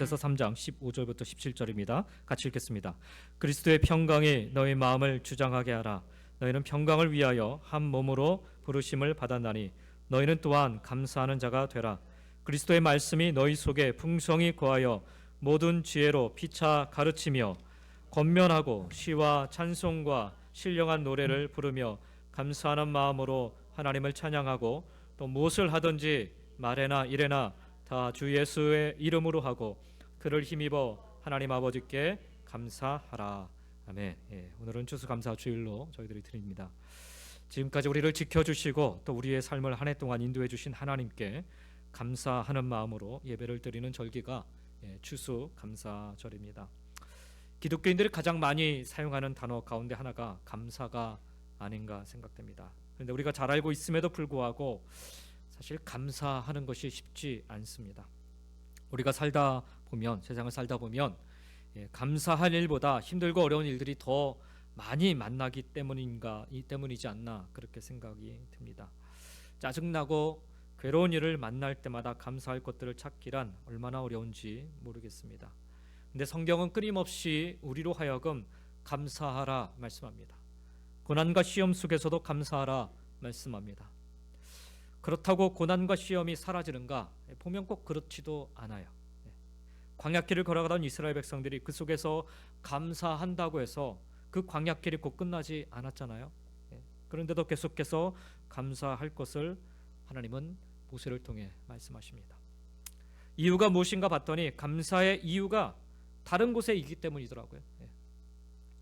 골로새서 3장 15절부터 17절입니다. 같이 읽겠습니다. 그리스도의 평강이 너희 마음을 주장하게 하라. 너희는 평강을 위하여 한 몸으로 부르심을 받았나니 너희는 또한 감사하는 자가 되라. 그리스도의 말씀이 너희 속에 풍성히 거하여 모든 지혜로 피차 가르치며 권면하고 시와 찬송과 신령한 노래를 부르며 감사하는 마음으로 하나님을 찬양하고 또 무엇을 하든지 말에나 일에나 다 주 예수의 이름으로 하고 그를 힘입어 하나님 아버지께 감사하라. 아멘. 오늘은 추수감사 주일로 저희들이 드립니다. 지금까지 우리를 지켜주시고 또 우리의 삶을 한 해 동안 인도해 주신 하나님께 감사하는 마음으로 예배를 드리는 절기가 추수감사절입니다. 기독교인들이 가장 많이 사용하는 단어 가운데 하나가 감사가 아닌가 생각됩니다. 그런데 우리가 잘 알고 있음에도 불구하고 사실 감사하는 것이 쉽지 않습니다. 우리가 살다 보면, 세상을 살다 보면 감사할 일보다 힘들고 어려운 일들이 더 많이 만나기 때문이지 않나 그렇게 생각이 듭니다. 짜증나고 괴로운 일을 만날 때마다 감사할 것들을 찾기란 얼마나 어려운지 모르겠습니다. 근데 성경은 끊임없이 우리로 하여금 감사하라 말씀합니다. 고난과 시험 속에서도 감사하라 말씀합니다. 그렇다고 고난과 시험이 사라지는가? 보면 꼭 그렇지도 않아요. 광야길을 걸어가던 이스라엘 백성들이 그 속에서 감사한다고 해서 그 광야길이 곧 끝나지 않았잖아요. 그런데도 계속해서 감사할 것을 하나님은 모세를 통해 말씀하십니다. 이유가 무엇인가 봤더니 감사의 이유가 다른 곳에 있기 때문이더라고요.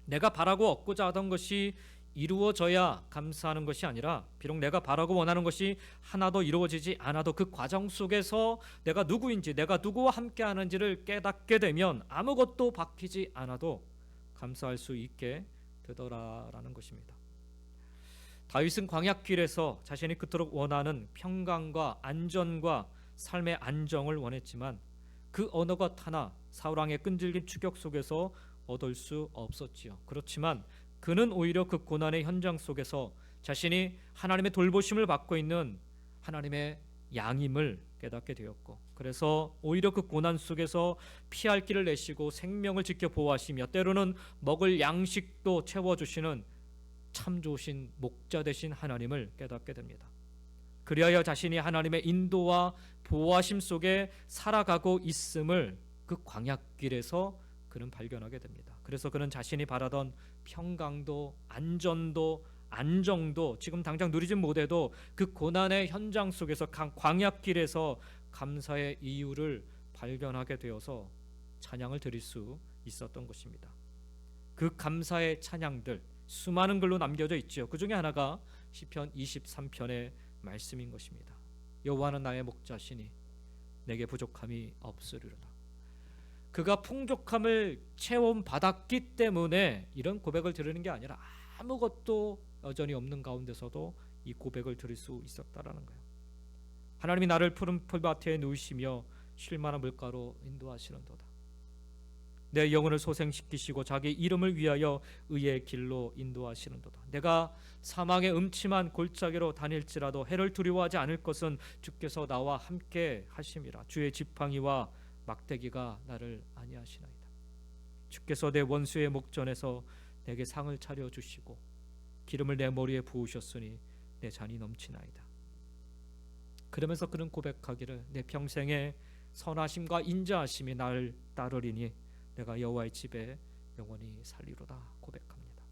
내가 바라고 얻고자 하던 것이 이루어져야 감사하는 것이 아니라 비록 내가 바라고 원하는 것이 하나도 이루어지지 않아도 그 과정 속에서 내가 누구인지, 내가 누구와 함께 하는지를 깨닫게 되면 아무것도 바뀌지 않아도 감사할 수 있게 되더라라는 것입니다. 다윗은 광야길에서 자신이 그토록 원하는 평강과 안전과 삶의 안정을 원했지만 그 어느 것 하나 사울왕의 끈질긴 추격 속에서 얻을 수 없었지요. 그렇지만 그는 오히려 그 고난의 현장 속에서 자신이 하나님의 돌보심을 받고 있는 하나님의 양임을 깨닫게 되었고, 그래서 오히려 그 고난 속에서 피할 길을 내시고 생명을 지켜 보호하시며 때로는 먹을 양식도 채워주시는 참 좋으신 목자 되신 하나님을 깨닫게 됩니다. 그리하여 자신이 하나님의 인도와 보호하심 속에 살아가고 있음을 그 광야길에서 그는 발견하게 됩니다. 그래서 그는 자신이 바라던 평강도 안전도 안정도 지금 당장 누리진 못해도 그 고난의 현장 속에서 광야길에서 감사의 이유를 발견하게 되어서 찬양을 드릴 수 있었던 것입니다. 그 감사의 찬양들 수많은 글로 남겨져 있죠. 그 중에 하나가 시편 23편의 말씀인 것입니다. 여호와는 나의 목자시니 내게 부족함이 없으리로다. 그가 풍족함을 체험받았기 때문에 이런 고백을 드리는 게 아니라 아무것도 여전히 없는 가운데서도 이 고백을 드릴 수 있었다라는 거예요. 하나님이 나를 푸른 풀밭에 누이시며 쉴 만한 물가로 인도하시는도다. 내 영혼을 소생시키시고 자기 이름을 위하여 의의 길로 인도하시는도다. 내가 사망의 음침한 골짜기로 다닐지라도 해를 두려워하지 않을 것은 주께서 나와 함께 하심이라. 주의 지팡이와 막대기가 나를 안위하시나이다. 주께서 내 원수의 목전에서 내게 상을 차려주시고 기름을 내 머리에 부으셨으니 내 잔이 넘치나이다. 그러면서 그는 고백하기를 내 평생의 선하심과 인자하심이 나를 따르리니 내가 여호와의 집에 영원히 살리로다 고백합니다.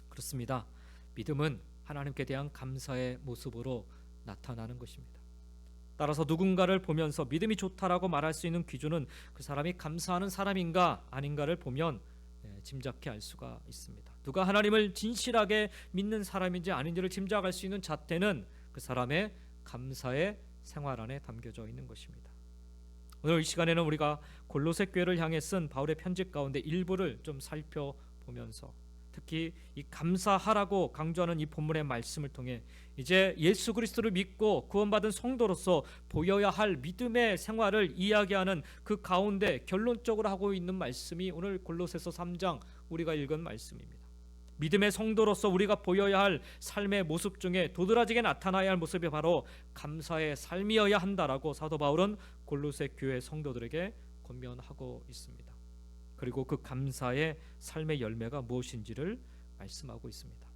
그렇습니다. 믿음은 하나님께 대한 감사의 모습으로 나타나는 것입니다. 따라서 누군가를 보면서 믿음이 좋다라고 말할 수 있는 기준은 그 사람이 감사하는 사람인가 아닌가를 보면 짐작해 알 수가 있습니다. 누가 하나님을 진실하게 믿는 사람인지 아닌지를 짐작할 수 있는 잣대는 그 사람의 감사의 생활 안에 담겨져 있는 것입니다. 오늘 이 시간에는 우리가 골로새 교회를 향해 쓴 바울의 편지 가운데 일부를 좀 살펴보면서 특히 이 감사하라고 강조하는 이 본문의 말씀을 통해 이제 예수 그리스도를 믿고 구원받은 성도로서 보여야 할 믿음의 생활을 이야기하는 그 가운데 결론적으로 하고 있는 말씀이 오늘 골로새서 3장 우리가 읽은 말씀입니다. 믿음의 성도로서 우리가 보여야 할 삶의 모습 중에 도드라지게 나타나야 할 모습이 바로 감사의 삶이어야 한다라고 사도 바울은 골로새 교회 성도들에게 권면하고 있습니다. 그리고 그 감사의 삶의 열매가 무엇인지를 말씀하고 있습니다.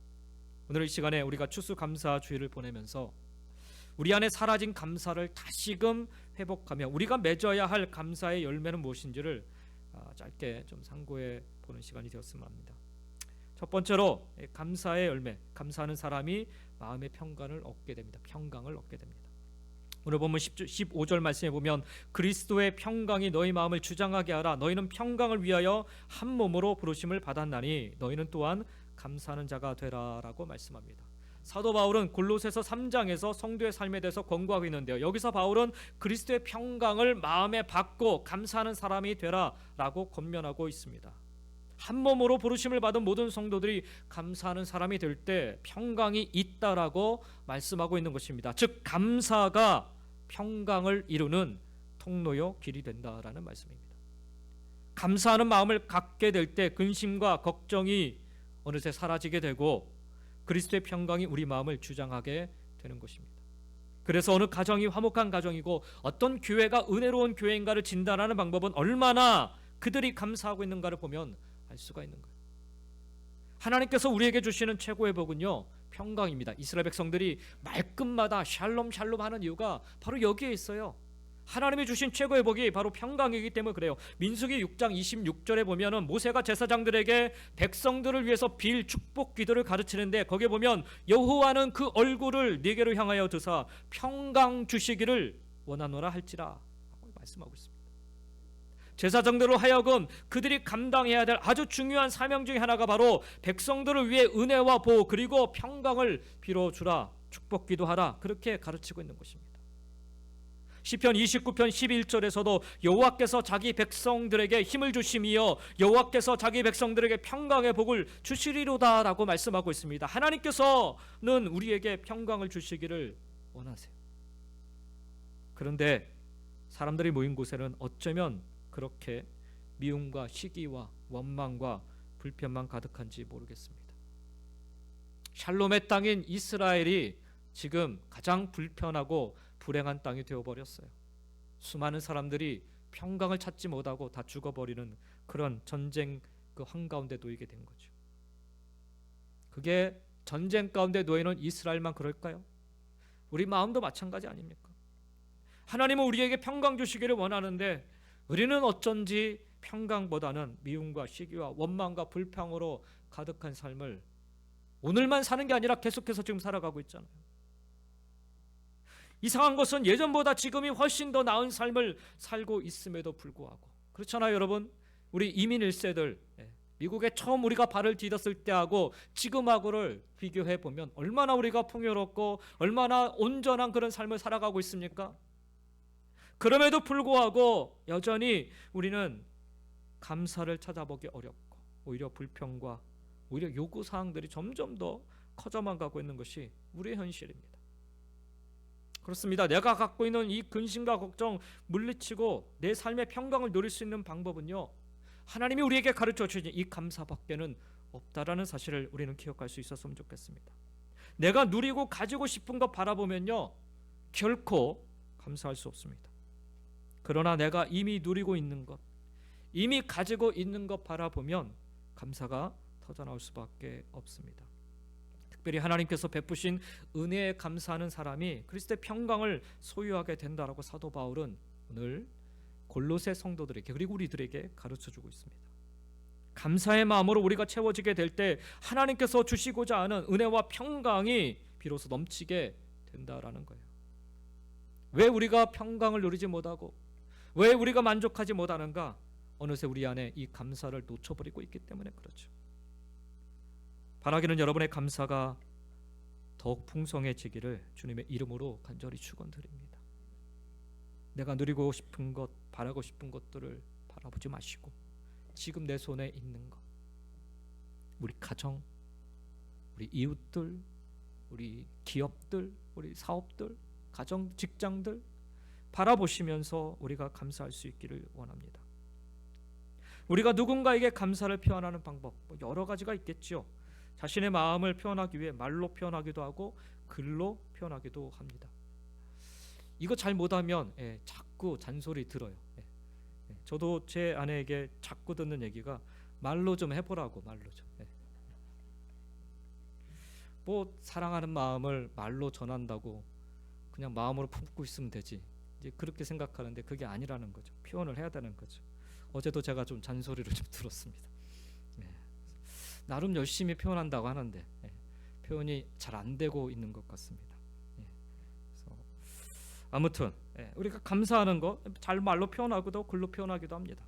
오늘 이 시간에 우리가 추수감사주일을 보내면서 우리 안에 사라진 감사를 다시금 회복하며 우리가 맺어야 할 감사의 열매는 무엇인지를 짧게 좀 상고해 보는 시간이 되었으면 합니다. 첫 번째로 감사의 열매, 감사하는 사람이 마음의 평강을 얻게 됩니다. 평강을 얻게 됩니다. 오늘 본문 15절 말씀에 보면 그리스도의 평강이 너희 마음을 주장하게 하라. 너희는 평강을 위하여 한 몸으로 부르심을 받았나니 너희는 또한 감사하는 자가 되라라고 말씀합니다. 사도 바울은 골로새서 3장에서 성도의 삶에 대해서 권고하고 있는데요. 여기서 바울은 그리스도의 평강을 마음에 받고 감사하는 사람이 되라라고 권면하고 있습니다. 한 몸으로 부르심을 받은 모든 성도들이 감사하는 사람이 될 때 평강이 있다라고 말씀하고 있는 것입니다. 즉 감사가 평강을 이루는 통로요 길이 된다라는 말씀입니다. 감사하는 마음을 갖게 될 때 근심과 걱정이 어느새 사라지게 되고 그리스도의 평강이 우리 마음을 주장하게 되는 것입니다. 그래서 어느 가정이 화목한 가정이고 어떤 교회가 은혜로운 교회인가를 진단하는 방법은 얼마나 그들이 감사하고 있는가를 보면 알 수가 있는 거예요. 하나님께서 우리에게 주시는 최고의 복은요 평강입니다. 이스라엘 백성들이 말끝마다 샬롬 샬롬 하는 이유가 바로 여기에 있어요. 하나님이 주신 최고의 복이 바로 평강이기 때문에 그래요. 민수기 6장 26절에 보면은 모세가 제사장들에게 백성들을 위해서 빌 축복 기도를 가르치는데 거기에 보면 여호와는 그 얼굴을 네게로 향하여 드사 평강 주시기를 원하노라 할지라 라고 말씀하고 있습니다. 제사장들로 하여금 그들이 감당해야 될 아주 중요한 사명 중에 하나가 바로 백성들을 위해 은혜와 보호 그리고 평강을 빌어주라, 축복 기도하라, 그렇게 가르치고 있는 것입니다. 시편 29편 11절에서도 여호와께서 자기 백성들에게 힘을 주심이여 여호와께서 자기 백성들에게 평강의 복을 주시리로다 라고 말씀하고 있습니다. 하나님께서는 우리에게 평강을 주시기를 원하세요. 그런데 사람들이 모인 곳에는 어쩌면 그렇게 미움과 시기와 원망과 불편만 가득한지 모르겠습니다. 샬롬의 땅인 이스라엘이 지금 가장 불편하고 불행한 땅이 되어버렸어요. 수많은 사람들이 평강을 찾지 못하고 다 죽어버리는 그런 전쟁 그 한가운데 놓이게 된 거죠. 그게 전쟁 가운데 놓이는 이스라엘만 그럴까요? 우리 마음도 마찬가지 아닙니까? 하나님은 우리에게 평강 주시기를 원하는데 우리는 어쩐지 평강보다는 미움과 시기와 원망과 불평으로 가득한 삶을 오늘만 사는 게 아니라 계속해서 지금 살아가고 있잖아요. 이상한 것은 예전보다 지금이 훨씬 더 나은 삶을 살고 있음에도 불구하고 그렇잖아요 여러분. 우리 이민 1세들 미국에 처음 우리가 발을 디뎠을 때하고 지금하고를 비교해 보면 얼마나 우리가 풍요롭고 얼마나 온전한 그런 삶을 살아가고 있습니까? 그럼에도 불구하고 여전히 우리는 감사를 찾아보기 어렵고 오히려 불평과 오히려 요구사항들이 점점 더 커져만 가고 있는 것이 우리의 현실입니다. 그렇습니다. 내가 갖고 있는 이 근심과 걱정 물리치고 내 삶의 평강을 누릴 수 있는 방법은요 하나님이 우리에게 가르쳐 주신 이 감사밖에는 없다라는 사실을 우리는 기억할 수 있었으면 좋겠습니다. 내가 누리고 가지고 싶은 것 바라보면요 결코 감사할 수 없습니다. 그러나 내가 이미 누리고 있는 것, 이미 가지고 있는 것 바라보면 감사가 터져나올 수밖에 없습니다. 특별히 하나님께서 베푸신 은혜에 감사하는 사람이 그리스도의 평강을 소유하게 된다라고 사도 바울은 오늘 골로새 성도들에게 그리고 우리들에게 가르쳐주고 있습니다. 감사의 마음으로 우리가 채워지게 될 때 하나님께서 주시고자 하는 은혜와 평강이 비로소 넘치게 된다라는 거예요. 왜 우리가 평강을 누리지 못하고 왜 우리가 만족하지 못하는가? 어느새 우리 안에 이 감사를 놓쳐버리고 있기 때문에 그렇죠. 바라기는 여러분의 감사가 더욱 풍성해지기를 주님의 이름으로 간절히 축원드립니다. 내가 누리고 싶은 것, 바라고 싶은 것들을 바라보지 마시고 지금 내 손에 있는 것, 우리 가정, 우리 이웃들, 우리 기업들, 우리 사업들, 가정, 직장들 바라보시면서 우리가 감사할 수 있기를 원합니다. 우리가 누군가에게 감사를 표현하는 방법 여러 가지가 있겠죠. 자신의 마음을 표현하기 위해 말로 표현하기도 하고 글로 표현하기도 합니다. 이거 잘 못하면 자꾸 잔소리 들어요. 저도 제 아내에게 자꾸 듣는 얘기가 말로 좀 해보라고, 말로 좀. 뭐 사랑하는 마음을 말로 전한다고 그냥 마음으로 품고 있으면 되지, 이제 그렇게 생각하는데 그게 아니라는 거죠. 표현을 해야 되는 거죠. 어제도 제가 좀 잔소리를 좀 들었습니다. 나름 열심히 표현한다고 하는데 표현이 잘 안 되고 있는 것 같습니다. 그래서 아무튼 우리가 감사하는 거 잘 말로 표현하고도 글로 표현하기도 합니다.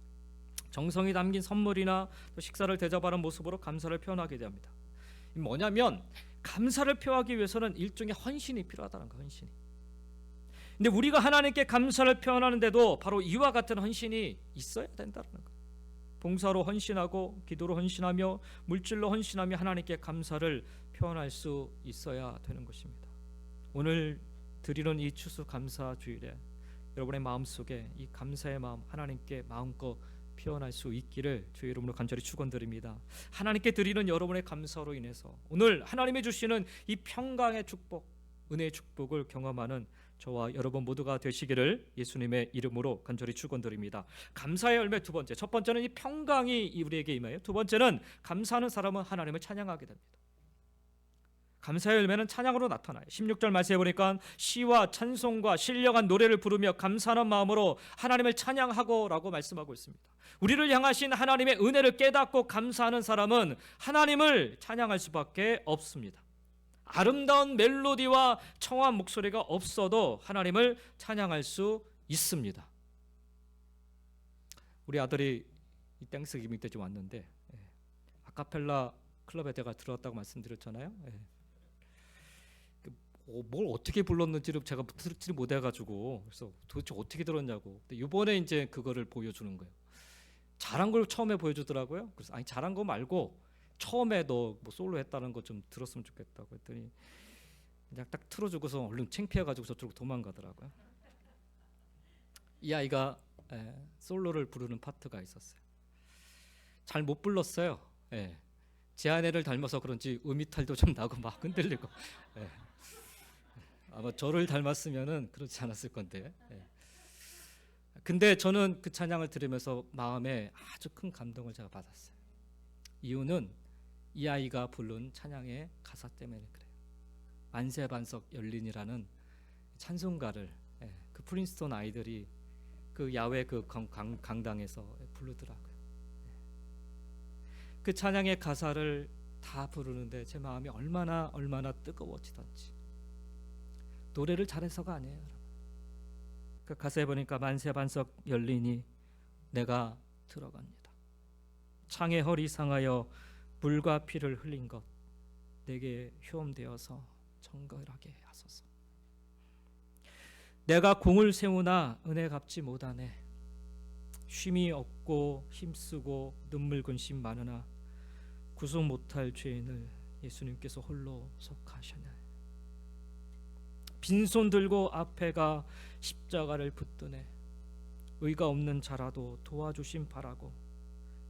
정성이 담긴 선물이나 또 식사를 대접하는 모습으로 감사를 표현하게 됩니다. 뭐냐면 감사를 표하기 위해서는 일종의 헌신이 필요하다는 거, 헌신이. 근데 우리가 하나님께 감사를 표현하는데도 바로 이와 같은 헌신이 있어야 된다는 거. 봉사로 헌신하고 기도로 헌신하며 물질로 헌신하며 하나님께 감사를 표현할 수 있어야 되는 것입니다. 오늘 드리는 이 추수감사 주일에 여러분의 마음속에 이 감사의 마음 하나님께 마음껏 표현할 수 있기를 주의 이름으로 간절히 축원드립니다. 하나님께 드리는 여러분의 감사로 인해서 오늘 하나님이 주시는 이 평강의 축복, 은혜의 축복을 경험하는 저와 여러분 모두가 되시기를 예수님의 이름으로 간절히 축원드립니다. 감사의 열매 두 번째, 첫 번째는 이 평강이 우리에게 임해요. 두 번째는 감사하는 사람은 하나님을 찬양하게 됩니다. 감사의 열매는 찬양으로 나타나요. 16절 말씀해 보니까 시와 찬송과 신령한 노래를 부르며 감사하는 마음으로 하나님을 찬양하고 라고 말씀하고 있습니다. 우리를 향하신 하나님의 은혜를 깨닫고 감사하는 사람은 하나님을 찬양할 수밖에 없습니다. 아름다운 멜로디와 청한 목소리가 없어도 하나님을 찬양할 수 있습니다. 우리 아들이 이 땡스기빙 때 좀 왔는데 아카펠라 클럽에 제가 들어왔다고 말씀드렸잖아요. 뭘 어떻게 불렀는지를 제가 듣지 못해가지고 그래서 도대체 어떻게 들었냐고. 근데 이번에 이제 그거를 보여주는 거예요. 잘한 걸 처음에 보여주더라고요. 그래서 아니 잘한 거 말고 처음에 너 뭐 솔로 했다는 거 좀 들었으면 좋겠다고 했더니 그냥 딱 틀어주고서 얼른 창피해가지고 저쪽으로 도망가더라고요. 이 아이가 솔로를 부르는 파트가 있었어요. 잘 못 불렀어요. 제 아내를 닮아서 그런지 음이탈도 좀 나고 막 흔들리고. 아마 저를 닮았으면은 그렇지 않았을 건데. 근데 저는 그 찬양을 들으면서 마음에 아주 큰 감동을 제가 받았어요. 이유는 이 아이가 부른 찬양의 가사 때문에 그래요. 만세반석 열린이라는 찬송가를 그 프린스턴 아이들이 그 야외 그 강당에서 부르더라고요. 그 찬양의 가사를 다 부르는데 제 마음이 얼마나 뜨거워지던지. 노래를 잘해서가 아니에요, 여러분. 그 가사에 보니까 만세반석 열리니 내가 들어갑니다. 창의 허리 상하여 물과 피를 흘린 것 내게 휘엄되어서 정결하게 하소서. 내가 공을 세우나 은혜 갚지 못하네. 쉼이 없고 힘쓰고 눈물 근심 많으나 구속 못할 죄인을 예수님께서 홀로 속하셨네. 빈손 들고 앞에 가 십자가를 붙드네. 의가 없는 자라도 도와주심 바라고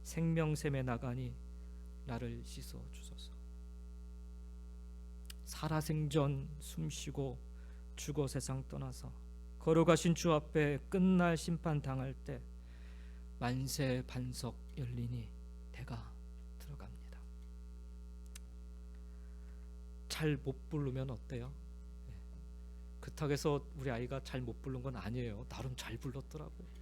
생명샘에 나가니 나를 씻어 주소서. 살아생전 숨쉬고 죽어 세상 떠나서 걸어가신 주 앞에 끝날 심판 당할 때 만세 반석 열리니 내가 들어갑니다. 잘 못 부르면 어때요? 그 탁에서 우리 아이가 잘 못 부른 건 아니에요. 나름 잘 불렀더라고요.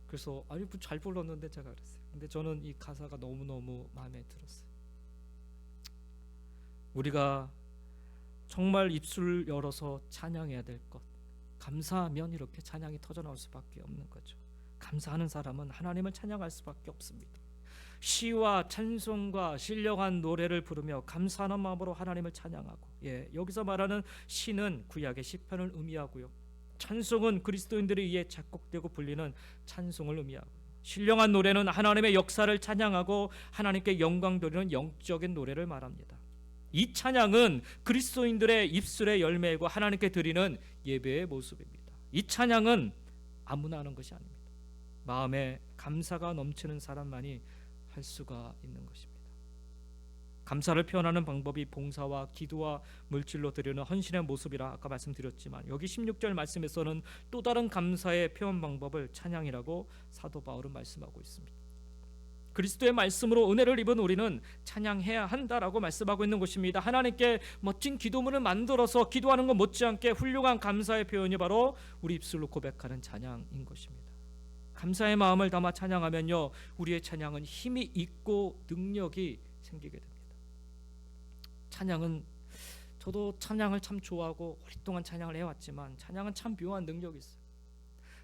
그래서 아니 잘 불렀는데 제가 그랬어요. 근데 저는 이 가사가 너무너무 마음에 들었어요. 우리가 정말 입술을 열어서 찬양해야 될 것, 감사하면 이렇게 찬양이 터져나올 수밖에 없는 거죠. 감사하는 사람은 하나님을 찬양할 수밖에 없습니다. 시와 찬송과 신령한 노래를 부르며 감사하는 마음으로 하나님을 찬양하고, 여기서 말하는 시는 구약의 시편을 의미하고요, 찬송은 그리스도인들에 의해 작곡되고 불리는 찬송을 의미하고, 신령한 노래는 하나님의 역사를 찬양하고 하나님께 영광 돌리는 영적인 노래를 말합니다. 이 찬양은 그리스도인들의 입술의 열매이고 하나님께 드리는 예배의 모습입니다. 이 찬양은 아무나 하는 것이 아닙니다. 마음에 감사가 넘치는 사람만이 할 수가 있는 것입니다. 감사를 표현하는 방법이 봉사와 기도와 물질로 드리는 헌신의 모습이라 아까 말씀드렸지만, 여기 16절 말씀에서는 또 다른 감사의 표현 방법을 찬양이라고 사도 바울은 말씀하고 있습니다. 그리스도의 말씀으로 은혜를 입은 우리는 찬양해야 한다라고 말씀하고 있는 것입니다. 하나님께 멋진 기도문을 만들어서 기도하는 것 못지않게 훌륭한 감사의 표현이 바로 우리 입술로 고백하는 찬양인 것입니다. 감사의 마음을 담아 찬양하면요, 우리의 찬양은 힘이 있고 능력이 생기게 됩니다. 찬양은, 저도 찬양을 참 좋아하고 오랫동안 찬양을 해왔지만 찬양은 참 묘한 능력이 있어요.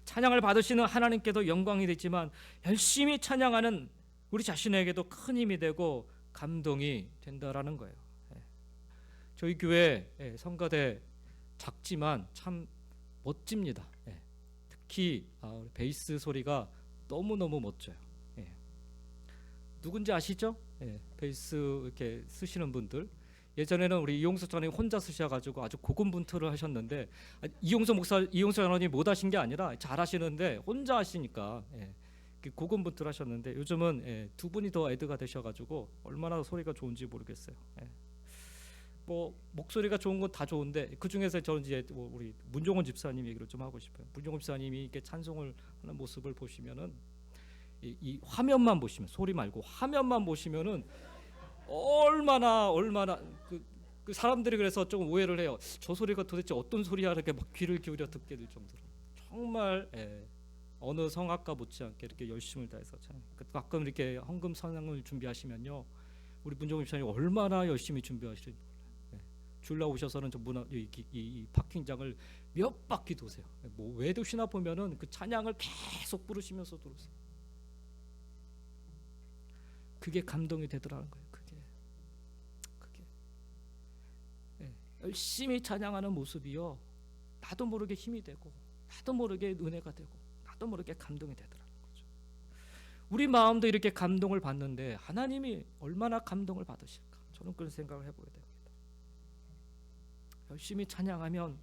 찬양을 받으시는 하나님께도 영광이 되지만 열심히 찬양하는 우리 자신에게도 큰 힘이 되고 감동이 된다라는 거예요. 저희 교회 성가대 작지만 참 멋집니다. 특히 베이스 소리가 너무너무 멋져요. 누군지 아시죠? 베이스 이렇게 쓰시는 분들. 예전에는 우리 이용수 전원이 혼자 쓰셔가지고 아주 고군분투를 하셨는데, 이용수 전원이 못 하신 게 아니라 잘하시는데 혼자 하시니까 고군분투를 하셨는데, 요즘은 두 분이 더 애드가 되셔가지고 얼마나 소리가 좋은지 모르겠어요. 뭐 목소리가 좋은 건 다 좋은데 그 중에서 저는 이제 우리 문종원 집사님 얘기를 좀 하고 싶어요. 문종원 집사님이 이렇게 찬송을 하는 모습을 보시면은 이 화면만 보시면, 소리 말고 화면만 보시면은 얼마나 그 사람들이 그래서 좀 오해를 해요. 저 소리가 도대체 어떤 소리야, 이렇게 막 귀를 기울여 듣게 될 정도로 정말 어느 성악가 못지않게 이렇게 열심을 다해서 가끔 이렇게 헌금 선양을 준비하시면요, 우리 문종훈 집사님 얼마나 열심히 준비하시는지 몰라요. 줄 나오셔서는 저 이 파킹장을 몇 바퀴 도세요. 뭐 왜 도시나 보면은 그 찬양을 계속 부르시면서 들으세요. 그게 감동이 되더라는 거예요. 그게 열심히 찬양하는 모습이요, 나도 모르게 힘이 되고 나도 모르게 은혜가 되고 나도 모르게 감동이 되더라는 거죠. 우리 마음도 이렇게 감동을 받는데 하나님이 얼마나 감동을 받으실까, 저는 그런 생각을 해보게 됩니다. 열심히 찬양하면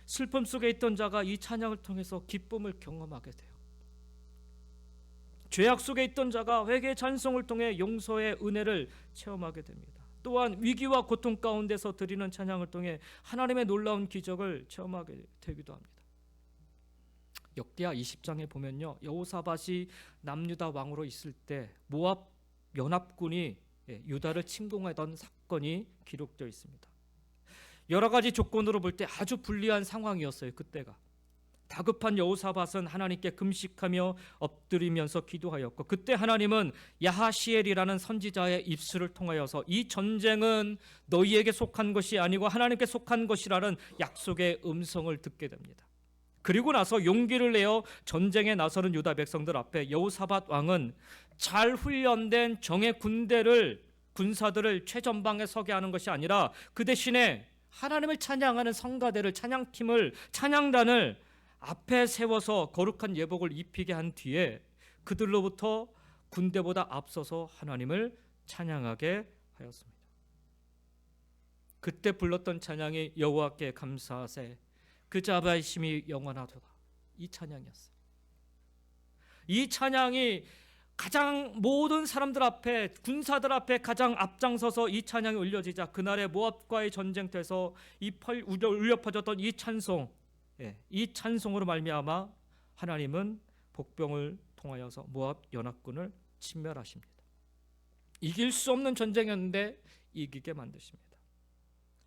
슬픔 속에 있던 자가 이 찬양을 통해서 기쁨을 경험하게 돼요. 죄악 속에 있던 자가 회개의 찬송을 통해 용서의 은혜를 체험하게 됩니다. 또한 위기와 고통 가운데서 드리는 찬양을 통해 하나님의 놀라운 기적을 체험하게 되기도 합니다. 역대하 20장에 보면요, 여호사밧이 남유다 왕으로 있을 때 모압 연합군이 유다를 침공하던 사건이 기록되어 있습니다. 여러 가지 조건으로 볼 때 아주 불리한 상황이었어요. 그때가 다급한 여호사밧은 하나님께 금식하며 엎드리면서 기도하였고, 그때 하나님은 야하시엘이라는 선지자의 입술을 통하여서 이 전쟁은 너희에게 속한 것이 아니고 하나님께 속한 것이라는 약속의 음성을 듣게 됩니다. 그리고 나서 용기를 내어 전쟁에 나서는 유다 백성들 앞에 여호사밧 왕은 잘 훈련된 정예 군사들을 최전방에 서게 하는 것이 아니라 그 대신에 하나님을 찬양하는 성가대를, 찬양팀을, 찬양단을 앞에 세워서 거룩한 예복을 입히게 한 뒤에 그들로부터 군대보다 앞서서 하나님을 찬양하게 하였습니다. 그때 불렀던 찬양이 여호와께 감사하세 그 자비하심이 영원하도다, 이 찬양이었어요. 이 찬양이 가장 모든 사람들 앞에, 군사들 앞에 가장 앞장서서 이 찬양이 울려지자 그날의 모압과의 전쟁터에서 울려 퍼졌던 이 찬송, 이 찬송으로 말미암아 하나님은 복병을 통하여서 모압 연합군을 침멸하십니다. 이길 수 없는 전쟁이었는데 이기게 만드십니다.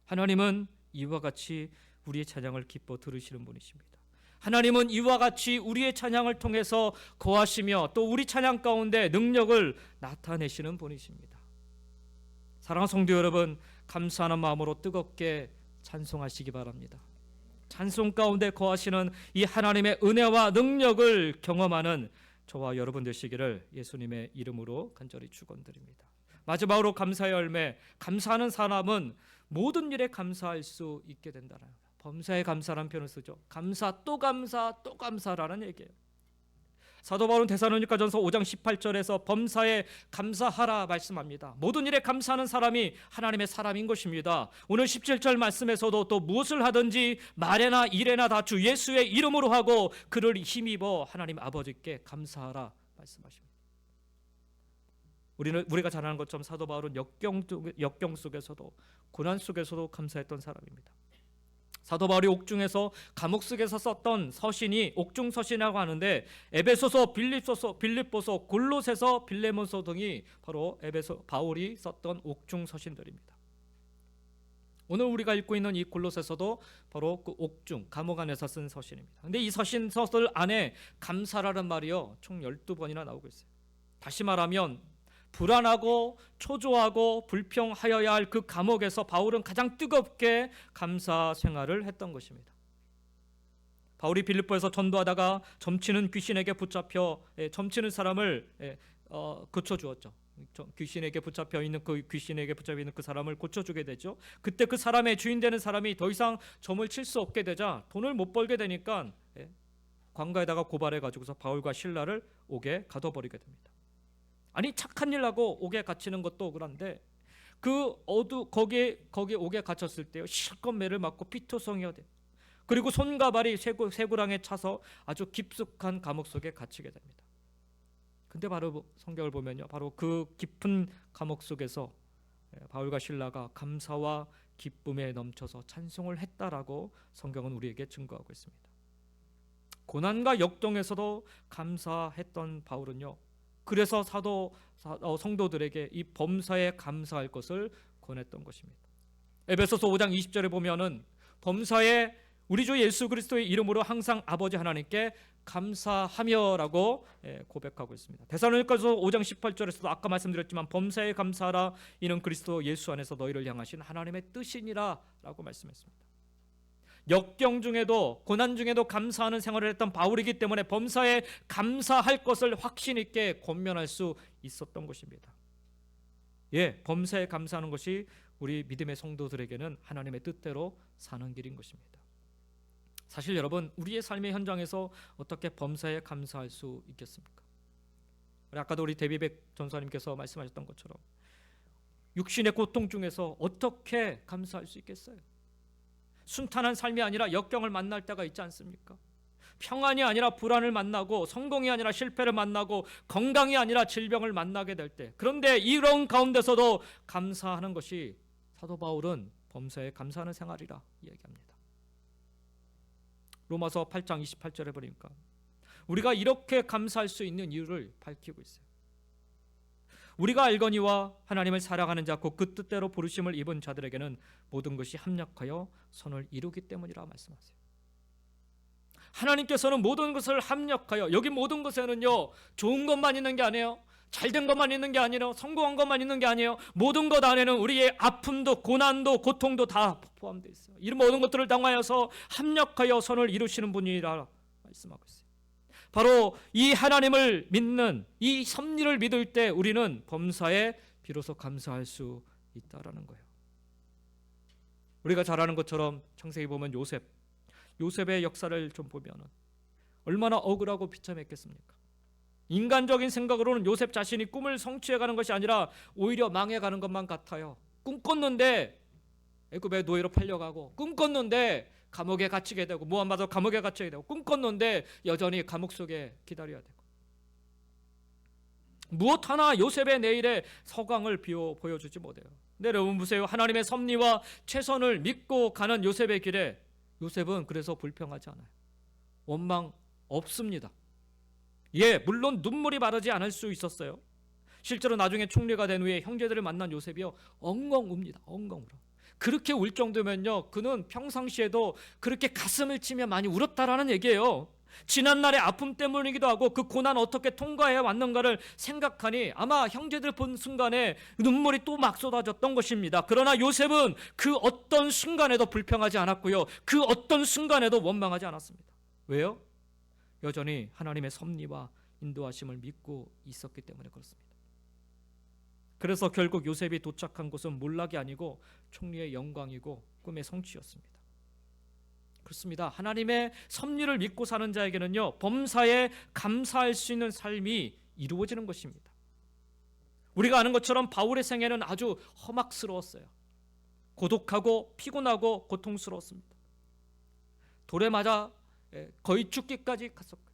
하나님은 이와 같이 우리의 찬양을 기뻐 들으시는 분이십니다. 하나님은 이와 같이 우리의 찬양을 통해서 거하시며 또 우리 찬양 가운데 능력을 나타내시는 분이십니다. 사랑하는 성도 여러분, 감사하는 마음으로 뜨겁게 찬송하시기 바랍니다. 찬송 가운데 거하시는 이 하나님의 은혜와 능력을 경험하는 저와 여러분 되시기를 예수님의 이름으로 간절히 축원드립니다. 마지막으로 감사의 열매, 감사하는 사람은 모든 일에 감사할 수 있게 된다는, 범사에 감사라는 표현을 쓰죠. 감사 또 감사 또 감사라는 얘기예요. 사도 바울은 데살로니가전서 5장 18절에서 범사에 감사하라 말씀합니다. 모든 일에 감사하는 사람이 하나님의 사람인 것입니다. 오늘 17절 말씀에서도 또 무엇을 하든지 말에나 일에나 다 주 예수의 이름으로 하고 그를 힘입어 하나님 아버지께 감사하라 말씀하십니다. 우리가 잘 아는 것처럼 사도 바울은 역경 속에서도 고난 속에서도 감사했던 사람입니다. 사도 바울이 옥중에서 감옥 속에서 썼던 서신이 옥중 서신이라고 하는데 에베소서, 빌립보서, 골로새서, 빌레몬서 등이 바로 바울이 썼던 옥중 서신들입니다. 오늘 우리가 읽고 있는 이 골로새서도 바로 그 옥중 감옥 안에서 쓴 서신입니다. 근데 이 서신서들 안에 감사라는 말이요 총 12번이나 나오고 있어요. 다시 말하면 불안하고 초조하고 불평하여야 할 그 감옥에서 바울은 가장 뜨겁게 감사 생활을 했던 것입니다. 바울이 빌립보에서 전도하다가 점치는 귀신에게 붙잡혀 점치는 사람을 고쳐주었죠. 귀신에게 붙잡혀 있는 그 사람을 고쳐주게 되죠. 그때 그 사람의 주인 되는 사람이 더 이상 점을 칠 수 없게 되자 돈을 못 벌게 되니까 관가에다가 고발해 가지고서 바울과 실라를 옥에 가둬버리게 됩니다. 아니 착한 일 하고 옥에 갇히는 것도 억울한데 거기에 옥에 갇혔을 때요 실컷 매를 맞고 피투성이어야 돼. 그리고 손과 발이 쇠고랑에 차서 아주 깊숙한 감옥 속에 갇히게 됩니다. 근데 바로 성경을 보면요 바로 그 깊은 감옥 속에서 바울과 실라가 감사와 기쁨에 넘쳐서 찬송을 했다라고 성경은 우리에게 증거하고 있습니다. 고난과 역동에서도 감사했던 바울은요 그래서 성도들에게 이 범사에 감사할 것을 권했던 것입니다. 에베소서 5장 20절에 보면은 범사에 우리 주 예수 그리스도의 이름으로 항상 아버지 하나님께 감사하며라고 고백하고 있습니다. 데살로니가서 5장 18절에서도 아까 말씀드렸지만 범사에 감사하라 이는 그리스도 예수 안에서 너희를 향하신 하나님의 뜻이니라 라고 말씀했습니다. 역경 중에도 고난 중에도 감사하는 생활을 했던 바울이기 때문에 범사에 감사할 것을 확신 있게 권면할 수 있었던 것입니다. 범사에 감사하는 것이 우리 믿음의 성도들에게는 하나님의 뜻대로 사는 길인 것입니다. 사실 여러분 우리의 삶의 현장에서 어떻게 범사에 감사할 수 있겠습니까? 아까도 우리 데뷔백 전사님께서 말씀하셨던 것처럼 육신의 고통 중에서 어떻게 감사할 수 있겠어요? 순탄한 삶이 아니라 역경을 만날 때가 있지 않습니까? 평안이 아니라 불안을 만나고 성공이 아니라 실패를 만나고 건강이 아니라 질병을 만나게 될 때, 그런데 이런 가운데서도 감사하는 것이 사도 바울은 범사에 감사하는 생활이라 이야기합니다. 로마서 8장 28절에 보니까 우리가 이렇게 감사할 수 있는 이유를 밝히고 있어요. 우리가 알거니와 하나님을 사랑하는 자 곧 그 뜻대로 부르심을 입은 자들에게는 모든 것이 합력하여 선을 이루기 때문이라 말씀하세요. 하나님께서는 모든 것을 합력하여, 여기 모든 것에는요 좋은 것만 있는 게 아니에요, 잘된 것만 있는 게 아니에요, 성공한 것만 있는 게 아니에요. 모든 것 안에는 우리의 아픔도 고난도 고통도 다 포함되어 있어요. 이 모든 것들을 당하여서 합력하여 선을 이루시는 분이라 말씀하고 있어요. 바로 이 하나님을 믿는 이 섭리를 믿을 때 우리는 범사에 비로소 감사할 수 있다라는 거예요. 우리가 잘 아는 것처럼 창세기 보면 요셉의 역사를 좀 보면 얼마나 억울하고 비참했겠습니까? 인간적인 생각으로는 요셉 자신이 꿈을 성취해가는 것이 아니라 오히려 망해가는 것만 같아요. 꿈꿨는데 애굽의 노예로 팔려가고, 꿈꿨는데 감옥에 갇히게 되고, 모함받아 감옥에 갇히게 되고, 꿈꿨는데 여전히 감옥 속에 기다려야 되고, 무엇 하나 요셉의 내일의 서광을 보여주지 못해요. 근데 여러분 보세요. 하나님의 섭리와 최선을 믿고 가는 요셉의 길에 요셉은 그래서 불평하지 않아요. 원망 없습니다. 물론 눈물이 마르지 않을 수 있었어요. 실제로 나중에 총리가 된 후에 형제들을 만난 요셉이요 엉엉 웁니다. 엉엉 울어. 그렇게 울 정도면요 그는 평상시에도 그렇게 가슴을 치며 많이 울었다라는 얘기예요. 지난날의 아픔 때문이기도 하고 그 고난 어떻게 통과해 왔는가를 생각하니 아마 형제들 본 순간에 눈물이 또 막 쏟아졌던 것입니다. 그러나 요셉은 그 어떤 순간에도 불평하지 않았고요, 그 어떤 순간에도 원망하지 않았습니다. 왜요? 여전히 하나님의 섭리와 인도하심을 믿고 있었기 때문에 그렇습니다. 그래서 결국 요셉이 도착한 곳은 몰락이 아니고 총리의 영광이고 꿈의 성취였습니다. 그렇습니다. 하나님의 섭리를 믿고 사는 자에게는요 범사에 감사할 수 있는 삶이 이루어지는 것입니다. 우리가 아는 것처럼 바울의 생애는 아주 험악스러웠어요. 고독하고 피곤하고 고통스러웠습니다. 돌에 맞아 거의 죽기까지 갔었고요.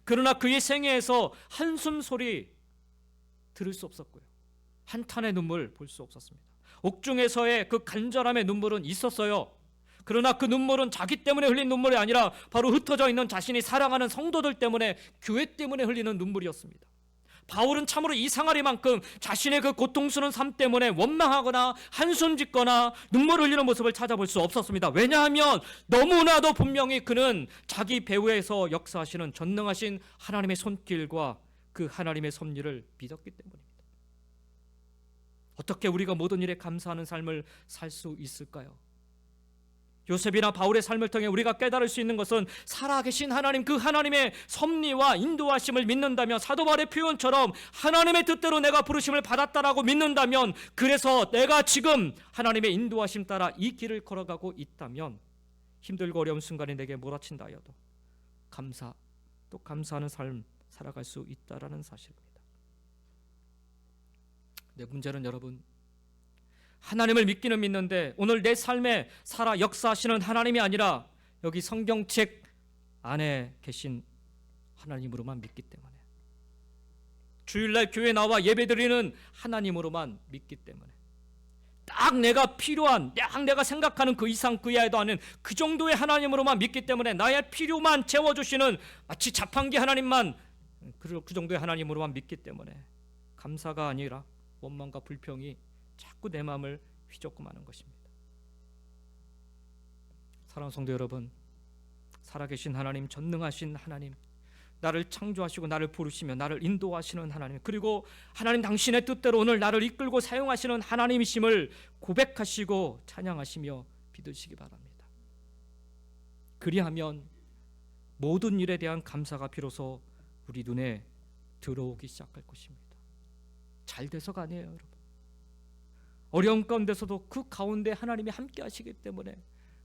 그러나 그의 생애에서 한숨 소리 들을 수 없었고요. 한탄의 눈물 볼 수 없었습니다. 옥중에서의 그 간절함의 눈물은 있었어요. 그러나 그 눈물은 자기 때문에 흘린 눈물이 아니라 바로 흩어져 있는 자신이 사랑하는 성도들 때문에, 교회 때문에 흘리는 눈물이었습니다. 바울은 참으로 이상하리만큼 자신의 그 고통스러운 삶 때문에 원망하거나 한숨 짓거나 눈물을 흘리는 모습을 찾아볼 수 없었습니다. 왜냐하면 너무나도 분명히 그는 자기 배후에서 역사하시는 전능하신 하나님의 손길과 그 하나님의 섭리를 믿었기 때문입니다. 어떻게 우리가 모든 일에 감사하는 삶을 살 수 있을까요? 요셉이나 바울의 삶을 통해 우리가 깨달을 수 있는 것은 살아계신 하나님, 그 하나님의 섭리와 인도하심을 믿는다면, 사도 바울의 표현처럼 하나님의 뜻대로 내가 부르심을 받았다라고 믿는다면, 그래서 내가 지금 하나님의 인도하심 따라 이 길을 걸어가고 있다면 힘들고 어려운 순간에 내게 몰아친다 하여도 또 감사하는 삶 살아갈 수 있다라는 사실입니다. 내 문제는 여러분, 하나님을 믿기는 믿는데 오늘 내 삶에 살아 역사하시는 하나님이 아니라 여기 성경책 안에 계신 하나님으로만 믿기 때문에, 주일날 교회 나와 예배드리는 하나님으로만 믿기 때문에, 딱 내가 필요한, 딱 내가 생각하는 그 이상 그 이하에도 아닌 그 정도의 하나님으로만 믿기 때문에, 나의 필요만 채워주시는 마치 자판기 하나님만, 그 정도의 하나님으로만 믿기 때문에 감사가 아니라 원망과 불평이 자꾸 내 마음을 휘젓고 마는 것입니다. 사랑하는 성도 여러분, 살아계신 하나님, 전능하신 하나님, 나를 창조하시고 나를 부르시며 나를 인도하시는 하나님, 그리고 하나님 당신의 뜻대로 오늘 나를 이끌고 사용하시는 하나님이심을 고백하시고 찬양하시며 믿으시기 바랍니다. 그리하면 모든 일에 대한 감사가 비로소 우리 눈에 들어오기 시작할 것입니다. 잘 돼서가 아니에요, 여러분. 어려운 가운데서도 그 가운데 하나님이 함께 하시기 때문에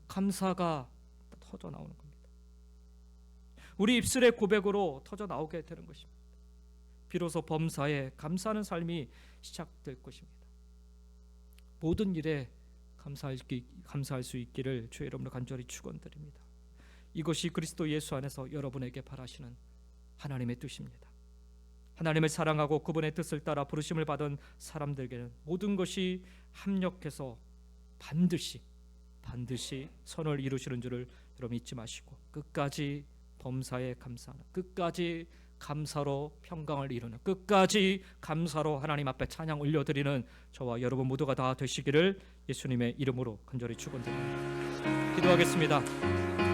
감사가 터져 나오는 겁니다. 우리 입술의 고백으로 터져 나오게 되는 것입니다. 비로소 범사에 감사하는 삶이 시작될 것입니다. 모든 일에 감사할 수 있기를 주의 이름으로 간절히 축원드립니다. 이것이 그리스도 예수 안에서 여러분에게 바라시는 하나님의 뜻입니다. 하나님을 사랑하고 그분의 뜻을 따라 부르심을 받은 사람들에게는 모든 것이 합력해서 반드시 선을 이루시는 줄을 여러분 잊지 마시고, 끝까지 범사에 감사하는, 끝까지 감사로 평강을 이루는, 끝까지 감사로 하나님 앞에 찬양 올려드리는 저와 여러분 모두가 다 되시기를 예수님의 이름으로 간절히 축원드립니다. 기도하겠습니다.